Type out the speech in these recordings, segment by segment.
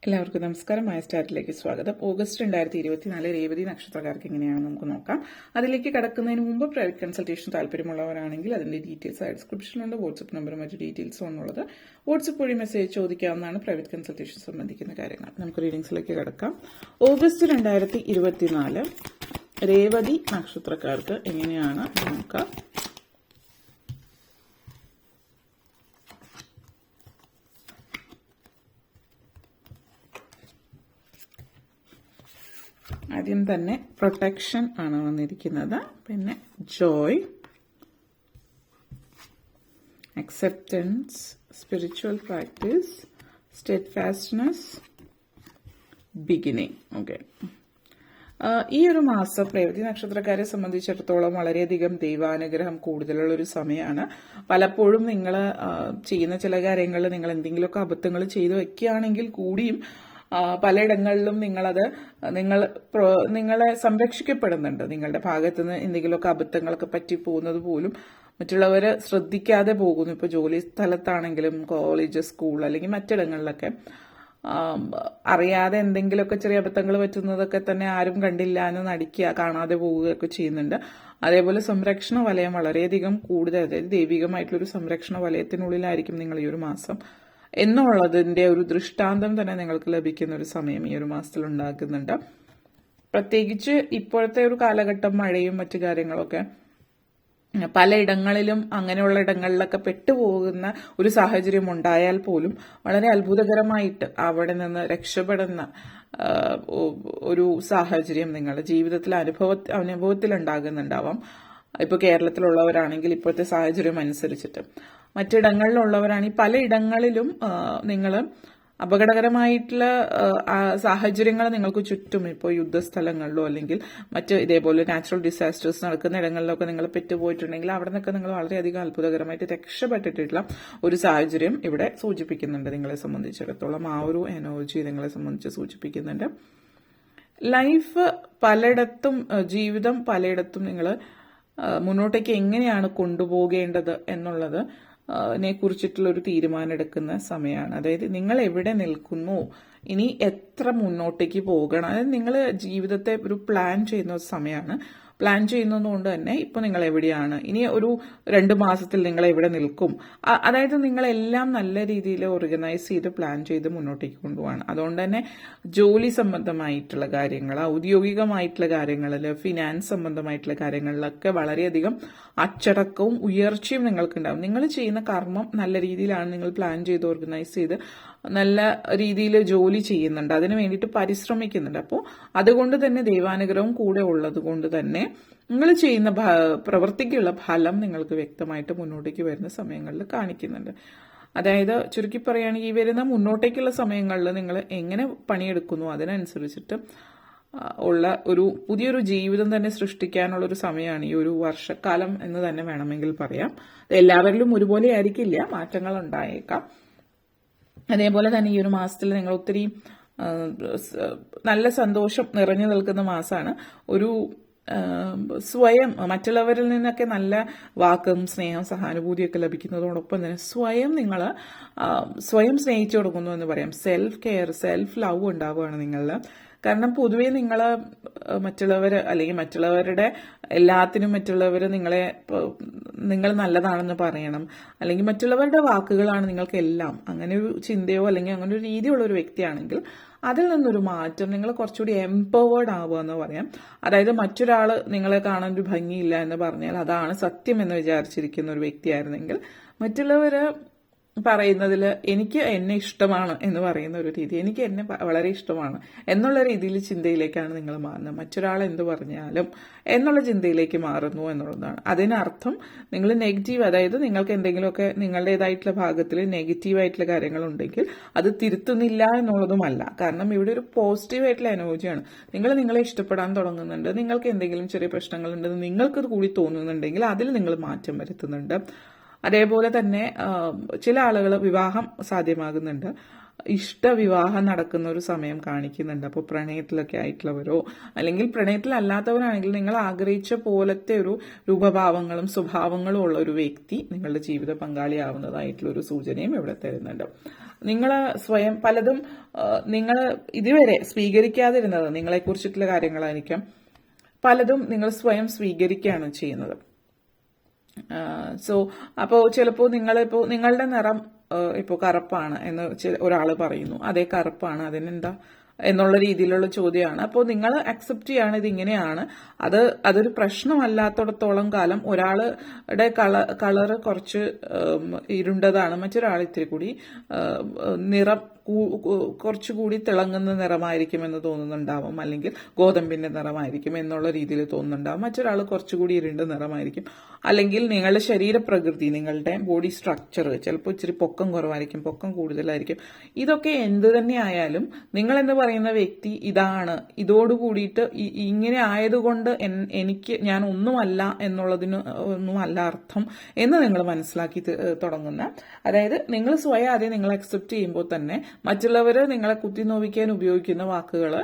എല്ലാവർക്കും നമസ്കാരം. മായ സ്റ്റാർട്ടിലേക്ക് സ്വാഗതം. ഓഗസ്റ്റ് 2024 രേവതി നക്ഷത്രക്കാർക്ക് എങ്ങനെയാണെന്ന് നമുക്ക് നോക്കാം. അതിലേക്ക് കടക്കുന്നതിന് മുമ്പ് പ്രൈവറ്റ് കൺസൾട്ടേഷൻ താല്പര്യമുള്ളവരാണെങ്കിൽ അതിന്റെ ഡീറ്റെയിൽസ് ഡിസ്ക്രിപ്ഷനിലുണ്ട്. വാട്സ്ആപ്പ് നമ്പറും മറ്റു ഡീറ്റെയിൽസും എന്നുള്ളത് വാട്സ്ആപ്പ് വഴി മെസ്സേജ് ചോദിക്കാവുന്നതാണ്. പ്രൈവറ്റ് കൺസൾട്ടേഷൻ സംബന്ധിക്കുന്ന കാര്യങ്ങൾ നമുക്ക് റീഡിംഗ്സിലേക്ക് കടക്കാം. ഓഗസ്റ്റ് 2024 രേവതി നക്ഷത്രക്കാർക്ക് എങ്ങനെയാണ് നോക്കാം. ആദ്യം തന്നെ പ്രൊട്ടക്ഷൻ ആണ് വന്നിരിക്കുന്നത്. പിന്നെ Joy, acceptance, spiritual practice, steadfastness, beginning. Okay, ഈ ഒരു മാസം രേവതി നക്ഷത്രക്കാരെ സംബന്ധിച്ചിടത്തോളം വളരെയധികം ദൈവാനുഗ്രഹം കൂടുതലുള്ള ഒരു സമയമാണ്. പലപ്പോഴും നിങ്ങൾ ചെയ്യുന്ന ചില കാര്യങ്ങളിൽ നിങ്ങൾ എന്തെങ്കിലുമൊക്കെ അബദ്ധങ്ങൾ ചെയ്തു വെക്കുകയാണെങ്കിൽ കൂടിയും പലയിടങ്ങളിലും നിങ്ങളെ സംരക്ഷിക്കപ്പെടുന്നുണ്ട്. നിങ്ങളുടെ ഭാഗത്തുനിന്ന് എന്തെങ്കിലുമൊക്കെ അബദ്ധങ്ങളൊക്കെ പറ്റിപ്പോകുന്നത് പോലും മറ്റുള്ളവർ ശ്രദ്ധിക്കാതെ പോകുന്നു. ഇപ്പോൾ ജോലി സ്ഥലത്താണെങ്കിലും കോളേജ്, സ്കൂൾ അല്ലെങ്കിൽ മറ്റിടങ്ങളിലൊക്കെ അറിയാതെ എന്തെങ്കിലുമൊക്കെ ചെറിയ അബദ്ധങ്ങൾ പറ്റുന്നതൊക്കെ തന്നെ ആരും കണ്ടില്ല എന്ന് നടിക്കുക, കാണാതെ പോവുകയൊക്കെ ചെയ്യുന്നുണ്ട്. അതേപോലെ സംരക്ഷണ വലയം വളരെയധികം കൂടുതൽ, അതായത് ദൈവികമായിട്ടുള്ളൊരു സംരക്ഷണ വലയത്തിനുള്ളിലായിരിക്കും നിങ്ങൾ ഈ ഒരു മാസം എന്നുള്ളതിന്റെ ഒരു ദൃഷ്ടാന്തം തന്നെ നിങ്ങൾക്ക് ലഭിക്കുന്ന ഒരു സമയം ഈ ഒരു മാസത്തിൽ ഉണ്ടാക്കുന്നുണ്ട്. പ്രത്യേകിച്ച് ഇപ്പോഴത്തെ ഒരു കാലഘട്ടം മഴയും മറ്റു കാര്യങ്ങളൊക്കെ പലയിടങ്ങളിലും അങ്ങനെയുള്ള ഇടങ്ങളിലൊക്കെ പെട്ടുപോകുന്ന ഒരു സാഹചര്യം ഉണ്ടായാൽ പോലും വളരെ അത്ഭുതകരമായിട്ട് അവിടെ നിന്ന് രക്ഷപ്പെടുന്ന ഒരു സാഹചര്യം നിങ്ങളുടെ ജീവിതത്തിൽ അനുഭവത്തിൽ ഉണ്ടാകുന്നുണ്ടാവാം. ഇപ്പോൾ കേരളത്തിലുള്ളവരാണെങ്കിൽ ഇപ്പോഴത്തെ സാഹചര്യം അനുസരിച്ചിട്ട്, മറ്റിടങ്ങളിലുള്ളവരാണെങ്കിൽ പലയിടങ്ങളിലും നിങ്ങൾ അപകടകരമായിട്ടുള്ള സാഹചര്യങ്ങൾ നിങ്ങൾക്ക് ചുറ്റും, ഇപ്പോൾ യുദ്ധസ്ഥലങ്ങളിലോ അല്ലെങ്കിൽ മറ്റ് ഇതേപോലെ നാച്ചുറൽ ഡിസാസ്റ്റേഴ്സ് നടക്കുന്ന ഇടങ്ങളിലൊക്കെ നിങ്ങൾ പെറ്റുപോയിട്ടുണ്ടെങ്കിൽ അവിടെ നിന്നൊക്കെ നിങ്ങൾ വളരെയധികം അത്ഭുതകരമായിട്ട് രക്ഷപ്പെട്ടിട്ടുള്ള ഒരു സാഹചര്യം ഇവിടെ സൂചിപ്പിക്കുന്നുണ്ട്. നിങ്ങളെ സംബന്ധിച്ചിടത്തോളം ആ ഒരു എനർജി നിങ്ങളെ സംബന്ധിച്ച് സൂചിപ്പിക്കുന്നുണ്ട്. ലൈഫ് പലയിടത്തും, ജീവിതം പലയിടത്തും നിങ്ങൾ മുന്നോട്ടേക്ക് എങ്ങനെയാണ് കൊണ്ടുപോകേണ്ടത് എന്നുള്ളത് കുറിച്ചിട്ടുള്ള ഒരു തീരുമാനം എടുക്കുന്ന സമയമാണ്. അതായത് നിങ്ങൾ എവിടെ നിൽക്കുന്നു, ഇനി എത്ര മുന്നോട്ടേക്ക് പോകണം, അതായത് നിങ്ങൾ ജീവിതത്തെ ഒരു പ്ലാൻ ചെയ്യുന്ന സമയമാണ്. പ്ലാൻ ചെയ്യുന്നതുകൊണ്ട് തന്നെ ഇപ്പൊ നിങ്ങൾ എവിടെയാണ്, ഇനി ഒരു 2 മാസത്തിൽ നിങ്ങൾ എവിടെ നിൽക്കും, അതായത് നിങ്ങളെല്ലാം നല്ല രീതിയിൽ ഓർഗനൈസ് ചെയ്ത് പ്ലാൻ ചെയ്ത് മുന്നോട്ടേക്ക് കൊണ്ടുപോകണം. അതുകൊണ്ട് തന്നെ ജോലി സംബന്ധമായിട്ടുള്ള കാര്യങ്ങൾ, ഔദ്യോഗികമായിട്ടുള്ള കാര്യങ്ങളിൽ, ഫിനാൻസ് സംബന്ധമായിട്ടുള്ള കാര്യങ്ങളിലൊക്കെ വളരെയധികം അച്ചടക്കവും ഉയർച്ചയും നിങ്ങൾക്കുണ്ടാവും. നിങ്ങൾ ചെയ്യുന്ന കർമ്മം നല്ല രീതിയിലാണ്, നിങ്ങൾ പ്ലാൻ ചെയ്ത് ഓർഗനൈസ് ചെയ്ത് നല്ല രീതിയിൽ ജോലി ചെയ്യുന്നുണ്ട്, അതിനു വേണ്ടിയിട്ട് പരിശ്രമിക്കുന്നുണ്ട്. അപ്പോൾ അതുകൊണ്ട് തന്നെ ദൈവാനുഗ്രഹം കൂടെ ഉള്ളത് കൊണ്ട് തന്നെ നിങ്ങൾ ചെയ്യുന്ന പ്രവൃത്തിക്കുള്ള ഫലം നിങ്ങൾക്ക് വ്യക്തമായിട്ട് മുന്നോട്ടേക്ക് വരുന്ന സമയങ്ങളിൽ കാണിക്കുന്നുണ്ട്. അതായത് ചുരുക്കി പറയുകയാണെങ്കിൽ ഈ വരുന്ന മുന്നോട്ടേക്കുള്ള സമയങ്ങളിൽ നിങ്ങൾ എങ്ങനെ പണിയെടുക്കുന്നു അതിനനുസരിച്ചിട്ട് ഉള്ള ഒരു പുതിയൊരു ജീവിതം തന്നെ സൃഷ്ടിക്കാനുള്ള ഒരു സമയമാണ് ഈ ഒരു വർഷക്കാലം എന്ന് തന്നെ വേണമെങ്കിൽ പറയാം. എല്ലാവരിലും ഒരുപോലെ ആയിരിക്കില്ല, മാറ്റങ്ങൾ ഉണ്ടായേക്കാം. അതേപോലെ തന്നെ ഈ ഒരു മാസത്തിൽ നിങ്ങൾ ഒത്തിരി നല്ല സന്തോഷം നിറഞ്ഞു നിൽക്കുന്ന മാസമാണ്. ഒരു സ്വയം മറ്റുള്ളവരിൽ നിന്നൊക്കെ നല്ല വാക്കും സ്നേഹം സഹാനുഭൂതിയൊക്കെ ലഭിക്കുന്നതോടൊപ്പം തന്നെ സ്വയം സ്നേഹിച്ചു കൊടുക്കുന്നു എന്ന് പറയാം. സെൽഫ് കെയർ, സെൽഫ് ലവ് ഉണ്ടാവുകയാണ് നിങ്ങളിൽ. കാരണം പൊതുവേ മറ്റുള്ളവർ അല്ലെങ്കിൽ മറ്റുള്ളവരുടെ എല്ലാത്തിനും മറ്റുള്ളവർ നിങ്ങൾ നല്ലതാണെന്ന് പറയണം, അല്ലെങ്കിൽ മറ്റുള്ളവരുടെ വാക്കുകളാണ് നിങ്ങൾക്ക് എല്ലാം, അങ്ങനെ ഒരു ചിന്തയോ അല്ലെങ്കിൽ അങ്ങനെ ഒരു രീതിയുള്ള ഒരു വ്യക്തിയാണെങ്കിൽ അതിൽ നിന്നൊരു മാറ്റം, നിങ്ങൾ കുറച്ചുകൂടി എംപവേർഡ് ആവുക എന്ന് പറയാം. അതായത് മറ്റൊരാൾ നിങ്ങളെ കാണാൻ ഒരു ഭംഗിയില്ല എന്ന് പറഞ്ഞാൽ അതാണ് സത്യം എന്ന് വിചാരിച്ചിരിക്കുന്ന ഒരു വ്യക്തിയായിരുന്നെങ്കിൽ മറ്റുള്ളവര് പറയുന്നതിൽ എന്നെ ഇഷ്ടമാണ് എന്ന് പറയുന്ന ഒരു രീതി, എന്നെ വളരെ ഇഷ്ടമാണ് എന്നുള്ള രീതിയിൽ ചിന്തയിലേക്കാണ് നിങ്ങൾ മാറുന്നത്. മറ്റൊരാൾ എന്ത് പറഞ്ഞാലും എന്നുള്ള ചിന്തയിലേക്ക് മാറുന്നു എന്നുള്ളതാണ്. അതിനർത്ഥം നിങ്ങൾ നെഗറ്റീവ്, അതായത് നിങ്ങൾക്ക് എന്തെങ്കിലുമൊക്കെ നിങ്ങളുടേതായിട്ടുള്ള ഭാഗത്തിൽ നെഗറ്റീവായിട്ടുള്ള കാര്യങ്ങളുണ്ടെങ്കിൽ അത് തിരുത്തുന്നില്ല എന്നുള്ളതുമല്ല. കാരണം ഇവിടെ ഒരു പോസിറ്റീവായിട്ടുള്ള എനർജിയാണ്. നിങ്ങളെ ഇഷ്ടപ്പെടാൻ തുടങ്ങുന്നുണ്ട്, നിങ്ങൾക്ക് എന്തെങ്കിലും ചെറിയ പ്രശ്നങ്ങളുണ്ടെന്ന് നിങ്ങൾക്ക് കൂടി തോന്നുന്നുണ്ടെങ്കിൽ അതിൽ നിങ്ങൾ മാറ്റം വരുത്തുന്നുണ്ട്. അതേപോലെ തന്നെ ചില ആളുകൾ വിവാഹം സാധ്യമാകുന്നുണ്ട്, ഇഷ്ടവിവാഹം നടക്കുന്ന ഒരു സമയം കാണിക്കുന്നുണ്ട്. അപ്പോൾ പ്രണയത്തിലൊക്കെ ആയിട്ടുള്ളവരോ അല്ലെങ്കിൽ പ്രണയത്തിലല്ലാത്തവരാണെങ്കിൽ നിങ്ങൾ ആഗ്രഹിച്ച പോലത്തെ ഒരു രൂപഭാവങ്ങളും സ്വഭാവങ്ങളും ഉള്ള ഒരു വ്യക്തി നിങ്ങളുടെ ജീവിത പങ്കാളിയാവുന്നതായിട്ടുള്ള ഒരു സൂചനയും ഇവിടെ തരുന്നുണ്ട്. നിങ്ങൾ സ്വയം പലതും നിങ്ങൾ ഇതുവരെ സ്വീകരിക്കാതിരുന്നത് നിങ്ങളെക്കുറിച്ചിട്ടുള്ള കാര്യങ്ങളായിരിക്കാം. പലതും നിങ്ങൾ സ്വയം സ്വീകരിക്കുകയാണ് ചെയ്യുന്നത്. അപ്പോൾ ചിലപ്പോൾ നിങ്ങളുടെ നിറം ഇപ്പോൾ കറുപ്പാണ് എന്ന് ഒരാൾ പറയുന്നു. അതേ കറുപ്പാണ്, അതിനെന്താ എന്നുള്ള രീതിയിലുള്ള ചോദ്യമാണ്. അപ്പോൾ നിങ്ങൾ അക്സെപ്റ്റ് ചെയ്യാണ് ഇത് ഇങ്ങനെയാണ്. അതൊരു പ്രശ്നമല്ലാത്തിടത്തോളം കാലം ഒരാളുടെ കളറ് കുറച്ച് ഇരുണ്ടതാണ്, മറ്റൊരാൾ ഇത്തിരി കൂടി നിറം കുറച്ചുകൂടി തിളങ്ങുന്ന നിറമായിരിക്കും എന്ന് തോന്നുന്നുണ്ടാവും, അല്ലെങ്കിൽ ഗോതമ്പിന്റെ നിറമായിരിക്കും എന്നുള്ള രീതിയിൽ തോന്നുന്നുണ്ടാവും. മറ്റൊരാൾ കുറച്ചുകൂടി ഇരുണ്ട നിറമായിരിക്കും. അല്ലെങ്കിൽ നിങ്ങളുടെ ശരീരപ്രകൃതി, നിങ്ങളുടെ ബോഡി സ്ട്രക്ചർ ചിലപ്പോൾ ഇച്ചിരി പൊക്കം കുറവായിരിക്കും, പൊക്കം കൂടുതലായിരിക്കും. ഇതൊക്കെ എന്ത് തന്നെ ആയാലും നിങ്ങൾ എന്ന് പറയുന്ന വ്യക്തി ഇതാണ്, ഇതോടുകൂടിയിട്ട് ഇങ്ങനെ ആയതുകൊണ്ട് ഞാൻ ഒന്നുമല്ല എന്നുള്ളതിന് ഒന്നുമല്ല അർത്ഥം എന്ന് നിങ്ങൾ മനസ്സിലാക്കി തുടങ്ങുന്ന, അതായത് നിങ്ങൾ സ്വയം ആദ്യം നിങ്ങൾ അക്സെപ്റ്റ് ചെയ്യുമ്പോൾ തന്നെ മറ്റുള്ളവർ നിങ്ങളെ കുത്തിനോവിക്കാൻ ഉപയോഗിക്കുന്ന വാക്കുകൾ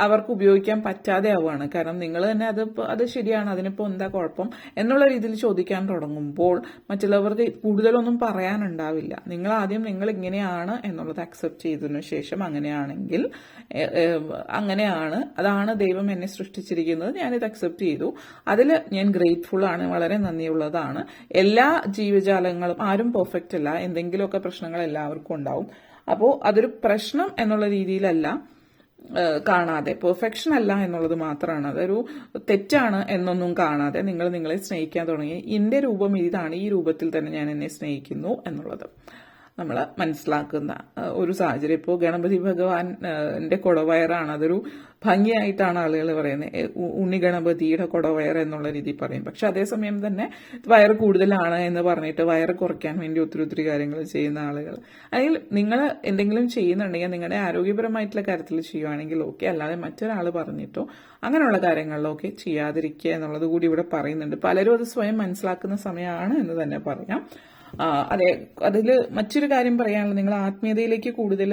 അവർക്ക് ഉപയോഗിക്കാൻ പറ്റാതെ ആവുകയാണ്. കാരണം നിങ്ങൾ തന്നെ അത് ശരിയാണ്, അതിനിപ്പോൾ എന്താ കുഴപ്പം എന്നുള്ള രീതിയിൽ ചോദിക്കാൻ തുടങ്ങുമ്പോൾ മറ്റുള്ളവർക്ക് കൂടുതലൊന്നും പറയാനുണ്ടാവില്ല. നിങ്ങൾ ആദ്യം നിങ്ങൾ ഇങ്ങനെയാണ് എന്നുള്ളത് അക്സെപ്റ്റ് ചെയ്തതിനു ശേഷം അങ്ങനെയാണെങ്കിൽ അങ്ങനെയാണ്, അതാണ് ദൈവം എന്നെ സൃഷ്ടിച്ചിരിക്കുന്നത്, ഞാനിത് അക്സെപ്റ്റ് ചെയ്തു, അതിൽ ഞാൻ ഗ്രേറ്റ്ഫുൾ ആണ്, വളരെ നന്ദിയുള്ളതാണ്. എല്ലാ ജീവജാലങ്ങളും ആരും പെർഫെക്റ്റ് അല്ല, എന്തെങ്കിലുമൊക്കെ പ്രശ്നങ്ങൾ എല്ലാവർക്കും ഉണ്ടാവും. അപ്പോൾ അതൊരു പ്രശ്നം എന്നുള്ള രീതിയിലല്ല കാണാതെ, പെർഫെക്ഷൻ അല്ല എന്നുള്ളത് മാത്രമാണ്, അതൊരു തെറ്റാണ് എന്നൊന്നും കാണാതെ നിങ്ങൾ നിങ്ങളെ സ്നേഹിക്കാൻ തുടങ്ങി. എന്റെ രൂപം ഇതാണ്, ഈ രൂപത്തിൽ തന്നെ ഞാൻ എന്നെ സ്നേഹിക്കുന്നു എന്നുള്ളത് നമ്മൾ മനസ്സിലാക്കുന്ന ഒരു സാഹചര്യം. ഇപ്പോൾ ഗണപതി ഭഗവാന്റെ കുടവയറാണ്, അതൊരു ഭംഗിയായിട്ടാണ് ആളുകൾ പറയുന്നത്, ഉണ്ണി ഗണപതിയുടെ കുടവയർ എന്നുള്ള രീതിയിൽ പറയും. പക്ഷെ അതേസമയം തന്നെ വയറ് കൂടുതലാണ് എന്ന് പറഞ്ഞിട്ട് വയറ് കുറയ്ക്കാൻ വേണ്ടി ഒത്തിരി കാര്യങ്ങൾ ചെയ്യുന്ന ആളുകൾ. അല്ലെങ്കിൽ നിങ്ങൾ എന്തെങ്കിലും ചെയ്യുന്നുണ്ടെങ്കിൽ നിങ്ങളുടെ ആരോഗ്യപരമായിട്ടുള്ള കാര്യത്തിൽ ചെയ്യുവാണെങ്കിൽ ഓക്കെ, അല്ലാതെ മറ്റൊരാൾ പറഞ്ഞിട്ടോ അങ്ങനെയുള്ള കാര്യങ്ങളിലൊക്കെ ചെയ്യാതിരിക്കുക എന്നുള്ളത് കൂടി ഇവിടെ പറയുന്നുണ്ട്. പലരും അത് സ്വയം മനസ്സിലാക്കുന്ന സമയമാണ് എന്ന് തന്നെ പറയാം. അതെ, അതിൽ മറ്റൊരു കാര്യം പറയാനുള്ളത്, നിങ്ങൾ ആത്മീയതയിലേക്ക് കൂടുതൽ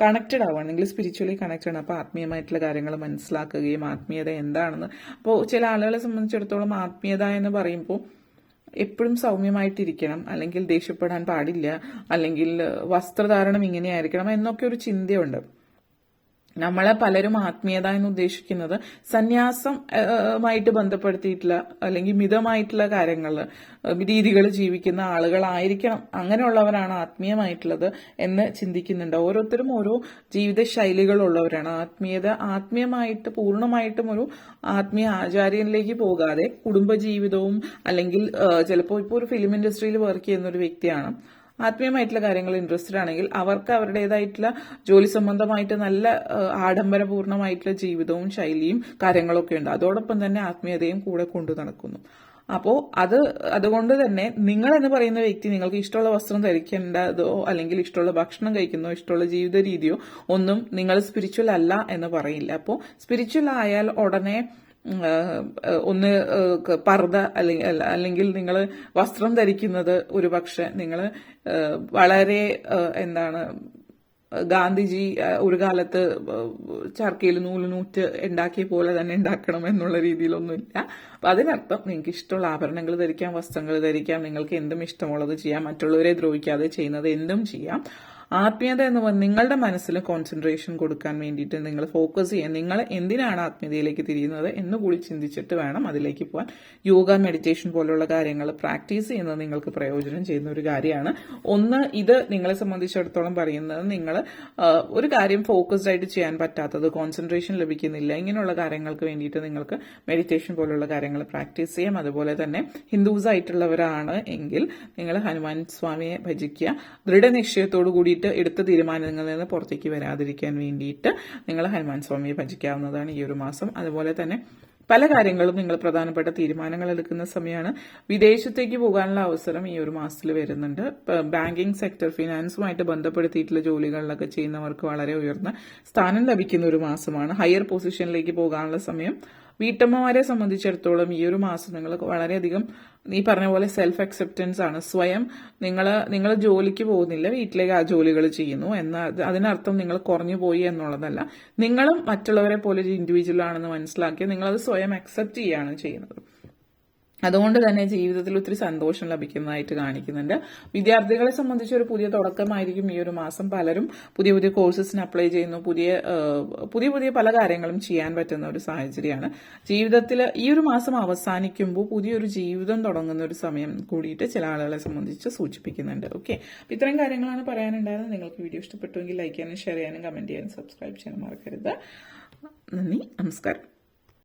കണക്റ്റഡ് ആവുകയാണ്, നിങ്ങൾ സ്പിരിച്വലി കണക്റ്റഡ് ആണ്. അപ്പോൾ ആത്മീയമായിട്ടുള്ള കാര്യങ്ങൾ മനസ്സിലാക്കുകയും ആത്മീയത എന്താണെന്ന്, അപ്പോൾ ചില ആളുകളെ സംബന്ധിച്ചിടത്തോളം ആത്മീയത എന്ന് പറയുമ്പോൾ എപ്പോഴും സൗമ്യമായിട്ടിരിക്കണം, അല്ലെങ്കിൽ ദേഷ്യപ്പെടാൻ പാടില്ല, അല്ലെങ്കിൽ വസ്ത്രധാരണം ഇങ്ങനെയായിരിക്കണം എന്നൊക്കെ ഒരു ചിന്തയുണ്ട്. നമ്മളെ പലരും ആത്മീയത എന്ന് ഉദ്ദേശിക്കുന്നത് സന്യാസമായിട്ട് ബന്ധപ്പെടുത്തിയിട്ടുള്ള അല്ലെങ്കിൽ മിതമായിട്ടുള്ള കാര്യങ്ങൾ രീതികൾ ജീവിക്കുന്ന ആളുകളായിരിക്കണം, അങ്ങനെയുള്ളവരാണ് ആത്മീയമായിട്ടുള്ളത് എന്ന് ചിന്തിക്കുന്നുണ്ട്. ഓരോരുത്തരും ഓരോ ജീവിത ശൈലികളുള്ളവരാണ്. ആത്മീയമായിട്ട് പൂർണ്ണമായിട്ടും ഒരു ആത്മീയ ആചാര്യനിലേക്ക് പോകാതെ കുടുംബജീവിതവും, അല്ലെങ്കിൽ ചിലപ്പോൾ ഇപ്പോൾ ഒരു ഫിലിം ഇൻഡസ്ട്രിയിൽ വർക്ക് ചെയ്യുന്ന ഒരു വ്യക്തിയാണ്, ആത്മീയമായിട്ടുള്ള കാര്യങ്ങൾ ഇൻട്രസ്റ്റഡ് ആണെങ്കിൽ അവർക്ക് അവരുടേതായിട്ടുള്ള ജോലി സംബന്ധമായിട്ട് നല്ല ആഡംബരപൂർണമായിട്ടുള്ള ജീവിതവും ശൈലിയും കാര്യങ്ങളൊക്കെ ഉണ്ട്. അതോടൊപ്പം തന്നെ ആത്മീയതയും കൂടെ കൊണ്ടു നടക്കുന്നു. അപ്പോൾ അതുകൊണ്ട് തന്നെ നിങ്ങൾ എന്ന് പറയുന്ന വ്യക്തി നിങ്ങൾക്ക് ഇഷ്ടമുള്ള വസ്ത്രം ധരിക്കേണ്ടതോ അല്ലെങ്കിൽ ഇഷ്ടമുള്ള ഭക്ഷണം കഴിക്കുന്നോ ഇഷ്ടമുള്ള ജീവിത രീതിയോ ഒന്നും നിങ്ങൾ സ്പിരിച്വൽ അല്ല എന്ന് പറയില്ല. അപ്പോൾ സ്പിരിച്വൽ ആയാൽ ഉടനെ ഒന്ന് പർദ്ദ അല്ലെങ്കിൽ നിങ്ങൾ വസ്ത്രം ധരിക്കുന്നത് ഒരു പക്ഷെ നിങ്ങൾ വളരെ ഗാന്ധിജി ഒരു കാലത്ത് ചർക്കയിൽ നൂറ്റ് ഉണ്ടാക്കിയ പോലെ തന്നെ ഉണ്ടാക്കണം എന്നുള്ള രീതിയിലൊന്നുമില്ല. അപ്പൊ അതിനർത്ഥം നിങ്ങൾക്ക് ഇഷ്ടമുള്ള ആഭരണങ്ങൾ ധരിക്കാം, വസ്ത്രങ്ങൾ ധരിക്കാം, നിങ്ങൾക്ക് എന്തും ഇഷ്ടമുള്ളത് ചെയ്യാം, മറ്റുള്ളവരെ ദ്രോഹിക്കാതെ ചെയ്യുന്നത് എന്തും ചെയ്യാം. ആത്മീയത എന്ന് പറഞ്ഞാൽ നിങ്ങളുടെ മനസ്സിൽ കോൺസെൻട്രേഷൻ കൊടുക്കാൻ വേണ്ടിയിട്ട് നിങ്ങൾ ഫോക്കസ് ചെയ്യാൻ, നിങ്ങൾ എന്തിനാണ് ആത്മീയതയിലേക്ക് തിരിയുന്നത് എന്നുകൂടി ചിന്തിച്ചിട്ട് വേണം അതിലേക്ക് പോകാൻ. യോഗ, മെഡിറ്റേഷൻ പോലുള്ള കാര്യങ്ങൾ പ്രാക്ടീസ് ചെയ്യുന്നത് നിങ്ങൾക്ക് പ്രയോജനം ചെയ്യുന്ന ഒരു കാര്യമാണ്. ഇത് നിങ്ങളെ സംബന്ധിച്ചിടത്തോളം പറയുന്നത്, നിങ്ങൾ ഒരു കാര്യം ഫോക്കസ്ഡ് ആയിട്ട് ചെയ്യാൻ പറ്റാത്തത്, കോൺസെൻട്രേഷൻ ലഭിക്കുന്നില്ല, ഇങ്ങനെയുള്ള കാര്യങ്ങൾക്ക് വേണ്ടിയിട്ട് നിങ്ങൾക്ക് മെഡിറ്റേഷൻ പോലുള്ള കാര്യങ്ങൾ പ്രാക്ടീസ് ചെയ്യാം. അതുപോലെ തന്നെ ഹിന്ദുസ് ആയിട്ടുള്ളവരാണ് എങ്കിൽ നിങ്ങൾ ഹനുമാൻ സ്വാമിയെ ഭജിക്കുക. ദൃഢനിശ്ചയത്തോടു കൂടി എടുത്ത തീരുമാനങ്ങളിൽ നിന്ന് പുറത്തേക്ക് വരാതിരിക്കാൻ വേണ്ടിയിട്ട് നിങ്ങൾ ഹനുമാൻ സ്വാമിയെ ഭജിക്കാവുന്നതാണ് ഈ ഒരു മാസം. അതുപോലെ തന്നെ പല കാര്യങ്ങളും നിങ്ങൾ പ്രധാനപ്പെട്ട തീരുമാനങ്ങൾ എടുക്കുന്ന സമയമാണ്. വിദേശത്തേക്ക് പോകാനുള്ള അവസരം ഈ ഒരു മാസത്തിൽ വരുന്നുണ്ട്. ബാങ്കിങ് സെക്ടർ, ഫിനാൻസുമായിട്ട് ബന്ധപ്പെടുത്തിയിട്ടുള്ള ജോലികളിലൊക്കെ ചെയ്യുന്നവർക്ക് വളരെ ഉയർന്ന സ്ഥാനം ലഭിക്കുന്ന ഒരു മാസമാണ്. ഹയർ പൊസിഷനിലേക്ക് പോകാനുള്ള സമയം. വീട്ടമ്മമാരെ സംബന്ധിച്ചിടത്തോളം ഈ ഒരു മാസം നിങ്ങൾ വളരെയധികം ഈ പറഞ്ഞ പോലെ സെൽഫ് അക്സെപ്റ്റൻസ് ആണ്. സ്വയം നിങ്ങൾ ജോലിക്ക് പോകുന്നില്ല, വീട്ടിലേക്ക് ആ ജോലികൾ ചെയ്യുന്നു അതിനർത്ഥം നിങ്ങൾ കുറഞ്ഞു പോയി എന്നുള്ളതല്ല. നിങ്ങളും മറ്റുള്ളവരെ പോലെ ഒരു ഇൻഡിവിജ്വൽ ആണെന്ന് മനസ്സിലാക്കി നിങ്ങളത് സ്വയം അക്സെപ്റ്റ് ചെയ്യുകയാണ് ചെയ്യുന്നത്. അതുകൊണ്ട് തന്നെ ജീവിതത്തിൽ ഒത്തിരി സന്തോഷം ലഭിക്കുന്നതായിട്ട് കാണിക്കുന്നുണ്ട്. വിദ്യാർത്ഥികളെ സംബന്ധിച്ച് ഒരു പുതിയ തുടക്കമായിരിക്കും ഈ ഒരു മാസം. പലരും പുതിയ പുതിയ കോഴ്സസിന് അപ്ലൈ ചെയ്യുന്നു, പുതിയ പല കാര്യങ്ങളും ചെയ്യാൻ പറ്റുന്ന ഒരു സാഹചര്യമാണ്. ജീവിതത്തിൽ ഈ ഒരു മാസം അവസാനിക്കുമ്പോൾ പുതിയൊരു ജീവിതം തുടങ്ങുന്ന ഒരു സമയം കൂടിയിട്ട് ചില ആളുകളെ സംബന്ധിച്ച് സൂചിപ്പിക്കുന്നുണ്ട്. ഓക്കെ, ഇത്രയും കാര്യങ്ങളാണ് പറയാനുണ്ടായിരുന്നത്. നിങ്ങൾക്ക് വീഡിയോ ഇഷ്ടപ്പെട്ടുവെങ്കിൽ ലൈക്ക് ചെയ്യാനും ഷെയർ ചെയ്യാനും കമന്റ് ചെയ്യാനും സബ്സ്ക്രൈബ് ചെയ്യാനും മറക്കരുത്. നന്ദി, നമസ്കാരം.